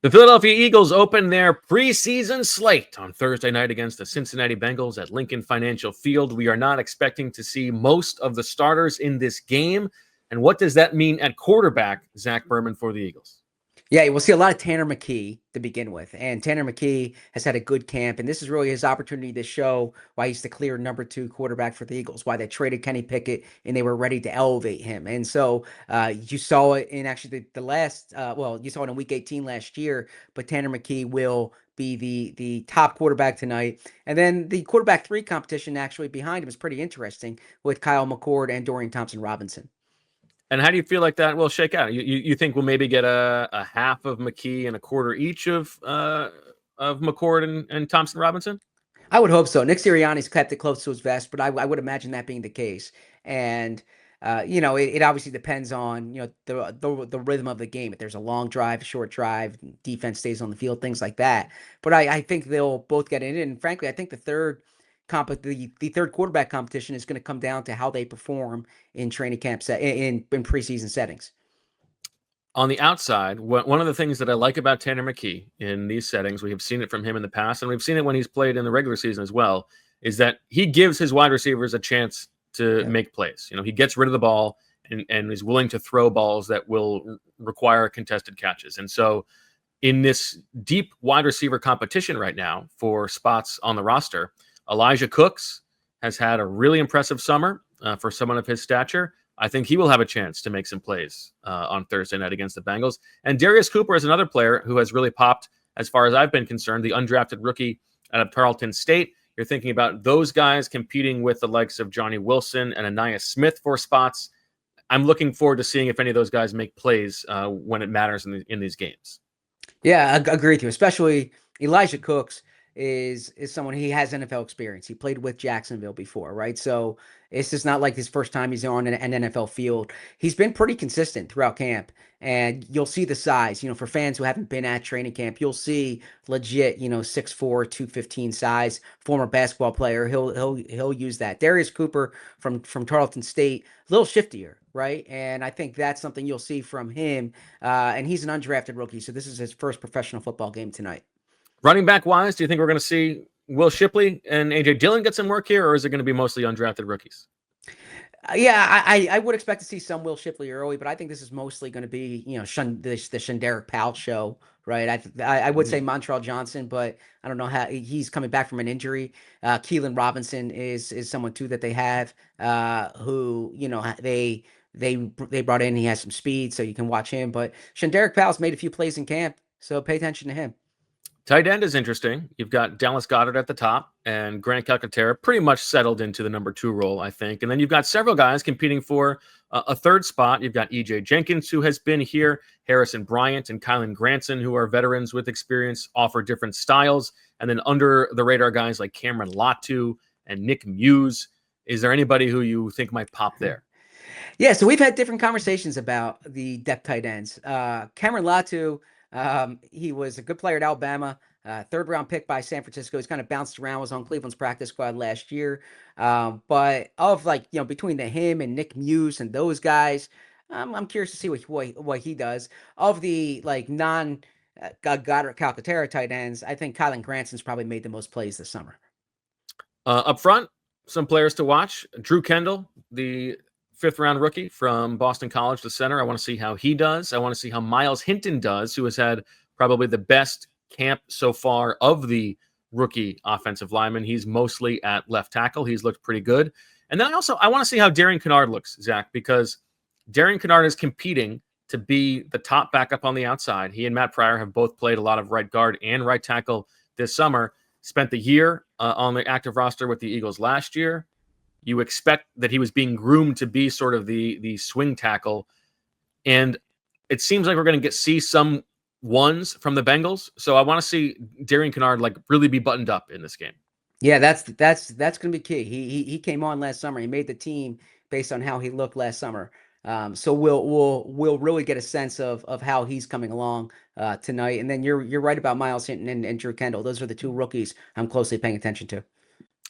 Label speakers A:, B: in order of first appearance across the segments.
A: The Philadelphia Eagles open their preseason slate on Thursday night against the Cincinnati Bengals at Lincoln Financial Field. We are not expecting to see most of the starters in this game. And what does that mean at quarterback, Zach Berman, for the Eagles?
B: Yeah, we'll see a lot of Tanner McKee to begin with. And Tanner McKee has had a good camp. And this is really his opportunity to show why he's the clear number 2 quarterback for the Eagles, why they traded Kenny Pickett and they were ready to elevate him. And so you saw it in actually the last, you saw it in week 18 last year, but Tanner McKee will be the top quarterback tonight. And then the quarterback 3 competition actually behind him is pretty interesting with Kyle McCord and Dorian Thompson-Robinson.
A: And how do you feel like that will shake out? You think we'll maybe get a half of McKee and a quarter each of McCord and Thompson Robinson?
B: I would hope so. Nick Sirianni's kept it close to his vest, but I would imagine that being the case. And it obviously depends on the rhythm of the game. If there's a long drive, a short drive, defense stays on the field, things like that. But I think they'll both get in. And frankly, I think the third quarterback competition is going to come down to how they perform in training camp in preseason settings.
A: On the outside, one of the things that I like about Tanner McKee in these settings, we have seen it from him in the past, and we've seen it when he's played in the regular season as well, is that he gives his wide receivers a chance to make plays. He gets rid of the ball and is willing to throw balls that will require contested catches. And so in this deep wide receiver competition right now for spots on the roster, Elijah Cooks has had a really impressive summer for someone of his stature. I think he will have a chance to make some plays on Thursday night against the Bengals. And Darius Cooper is another player who has really popped, as far as I've been concerned, the undrafted rookie out of Tarleton State. You're thinking about those guys competing with the likes of Johnny Wilson and Aniyah Smith for spots. I'm looking forward to seeing if any of those guys make plays when it matters in these games.
B: Yeah, I agree with you, especially Elijah Cooks is someone, he has NFL experience. He played with Jacksonville before, right? So it's just not like his first time he's on an NFL field. He's been pretty consistent throughout camp, and you'll see the size. For fans who haven't been at training camp, you'll see legit, 6'4", 215 size, former basketball player. He'll use that. Darius Cooper from Tarleton State, a little shiftier, right? And I think that's something you'll see from him. And he's an undrafted rookie, so this is his first professional football game tonight.
A: Running back wise, do you think we're going to see Will Shipley and A.J. Dillon get some work here, or is it going to be mostly undrafted rookies?
B: Yeah, I would expect to see some Will Shipley early, but I think this is mostly going to be, the Shanderick Powell show, right? I would say Montreal Johnson, but I don't know how he's coming back from an injury. Keelan Robinson is someone too that they have, who they brought in. He has some speed, so you can watch him. But Shanderick Powell's made a few plays in camp, so pay attention to him.
A: Tight end is interesting. You've got Dallas Goedert at the top, and Grant Calcaterra pretty much settled into the number 2 role, I think. And then you've got several guys competing for a third spot. You've got E.J. Jenkins, who has been here, Harrison Bryant and Kylan Granson, who are veterans with experience, offer different styles. And then under the radar guys like Cameron Latu and Nick Muse. Is there anybody who you think might pop there?
B: Yeah, so we've had different conversations about the depth tight ends. Cameron Latu, he was a good player at Alabama, 3rd-round pick by San Francisco. He's kind of bounced around, was on Cleveland's practice squad last year. But of between him and Nick Muse and those guys, I'm curious to see what he does. Of the non Goddard Calcaterra tight ends, I think Kylan Granson's probably made the most plays this summer.
A: Up front, some players to watch. Drew Kendall, the 5th-round rookie from Boston College, the center. I want to see how he does. I want to see how Miles Hinton does, who has had probably the best camp so far of the rookie offensive lineman. He's mostly at left tackle. He's looked pretty good. And then I want to see how Darian Kennard looks, Zach, because Darian Kennard is competing to be the top backup on the outside. He and Matt Pryor have both played a lot of right guard and right tackle this summer. Spent the year on the active roster with the Eagles last year. You expect that he was being groomed to be sort of the swing tackle. And it seems like we're going to see some ones from the Bengals. So I want to see Darian Kennard really be buttoned up in this game.
B: Yeah, that's going to be key. He came on last summer. He made the team based on how he looked last summer. So we'll really get a sense of how he's coming along tonight. And then you're right about Miles Hinton and Drew Kendall. Those are the 2 rookies I'm closely paying attention to.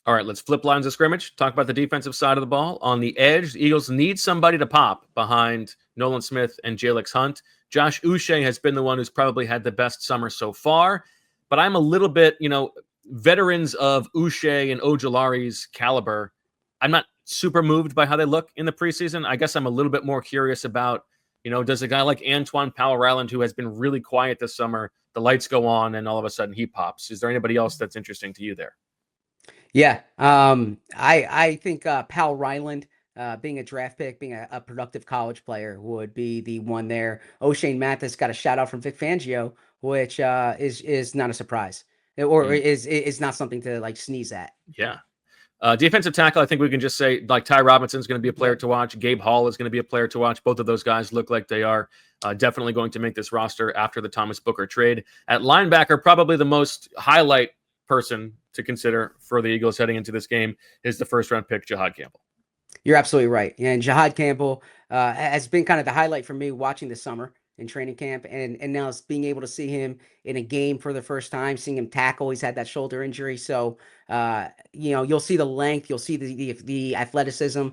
A: All right, let's flip lines of scrimmage. Talk about the defensive side of the ball. On the edge, the Eagles need somebody to pop behind Nolan Smith and Jalix Hunt. Josh Uche has been the one who's probably had the best summer so far, but I'm a little bit, veterans of Uche and Ojolari's caliber. I'm not super moved by how they look in the preseason. I guess I'm a little bit more curious about, does a guy like Antoine Powell-Ryland, who has been really quiet this summer, the lights go on and all of a sudden he pops. Is there anybody else that's interesting to you there?
B: Yeah. I think Pal Ryland, being a draft pick, being a productive college player, would be the one there. O'Shane Mathis got a shout out from Vic Fangio, which is not a surprise, or is not something to like sneeze at.
A: Yeah. Defensive tackle, I think we can just say like Ty Robinson's going to be a player to watch. Gabe Hall is going to be a player to watch. Both of those guys look like they are definitely going to make this roster after the Thomas Booker trade. At linebacker, probably the most highlight person to consider for the Eagles heading into this game is the first-round pick, Jihaad Campbell.
B: You're absolutely right. And Jihaad Campbell has been kind of the highlight for me watching this summer in training camp, and now it's being able to see him in a game for the first time, seeing him tackle. He's had that shoulder injury, so you'll see the length, you'll see the athleticism.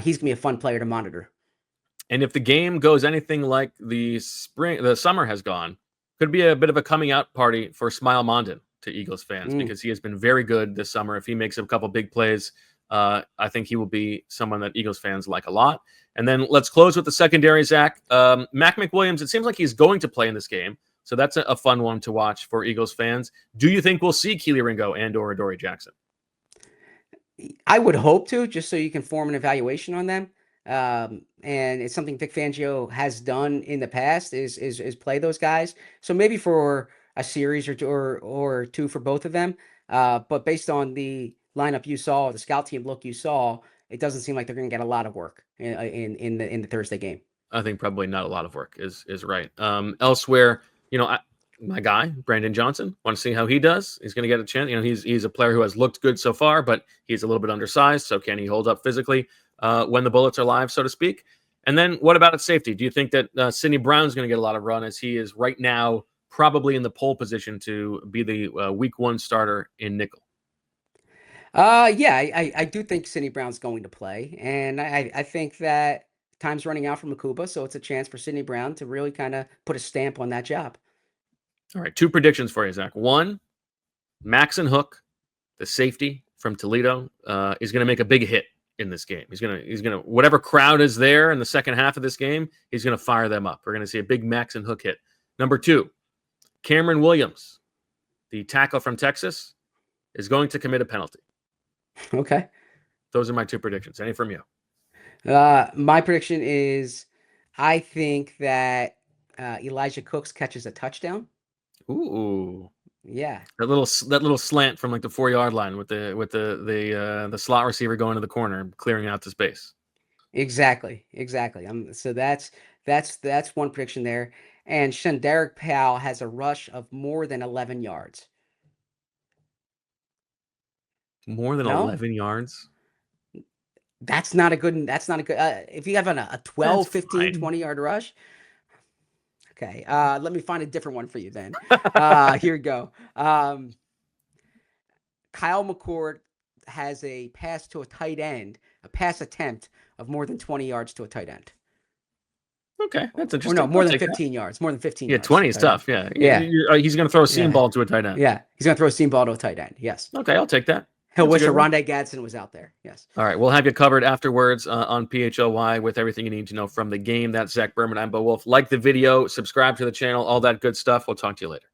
B: He's gonna be a fun player to monitor.
A: And if the game goes anything like the summer has gone, could be a bit of a coming out party for Smile Mondon to Eagles fans because he has been very good this summer. If he makes a couple big plays, I think he will be someone that Eagles fans like a lot. And then let's close with the secondary, Zach. Mac McWilliams, it seems like he's going to play in this game, so that's a fun one to watch for Eagles fans. Do you think we'll see Keely Ringo and or Adoree Jackson?
B: I would hope to, just so you can form an evaluation on them. And it's something Vic Fangio has done in the past is play those guys. So maybe for a series or two for both of them. But based on the lineup you saw, the scout team look you saw, it doesn't seem like they're going to get a lot of work in the Thursday game.
A: I think probably not a lot of work is right. Elsewhere, my guy Brandon Johnson, want to see how he does. He's going to get a chance. He's a player who has looked good so far, but he's a little bit undersized. So can he hold up physically when the bullets are live, so to speak? And then what about at safety? Do you think that Sidney Brown's going to get a lot of run as he is right now probably in the pole position to be the week one starter in nickel?
B: Yeah, I do think Sidney Brown's going to play. And I think that time's running out for Makuba. So it's a chance for Sidney Brown to really kind of put a stamp on that job.
A: All right. 2 predictions for you, Zach. 1, Maxon Hook, the safety from Toledo, is going to make a big hit in this game. He's gonna whatever crowd is there in the second half of this game, he's gonna fire them up. We're gonna see a big Maxon Hook hit. Number 2, Cameron Williams, the tackle from Texas, is going to commit a penalty.
B: Okay.
A: Those are my 2 predictions. Any from you?
B: My prediction is I think that Elijah Cooks catches a touchdown.
A: Ooh.
B: Yeah.
A: That little slant from like the 4-yard line with the slot receiver going to the corner, clearing out the space.
B: Exactly. So that's one prediction there. And Shandarick Powell has a rush of more than 11 yards.
A: More than 11 yards?
B: That's not a good if you have a 12, 15, 20-yard rush. Okay, let me find a different one for you then. Here we go. Kyle McCord has a pass to a tight end, a pass attempt of more than 20 yards to a tight end.
A: Okay, that's interesting.
B: Or no, more than 15 yards. More than 15 yards.
A: 20 is tough. Yeah. He's going to throw a seam ball to a tight end.
B: Yeah, he's going to throw a seam ball to a tight end. Yes.
A: Okay, I'll take that.
B: He'll wish Rondé Gadsden was out there. Yes.
A: All right. We'll have you covered afterwards on PHLY with everything you need to know from the game. That's Zach Berman. I'm Bo Wolf. Like the video, subscribe to the channel, all that good stuff. We'll talk to you later.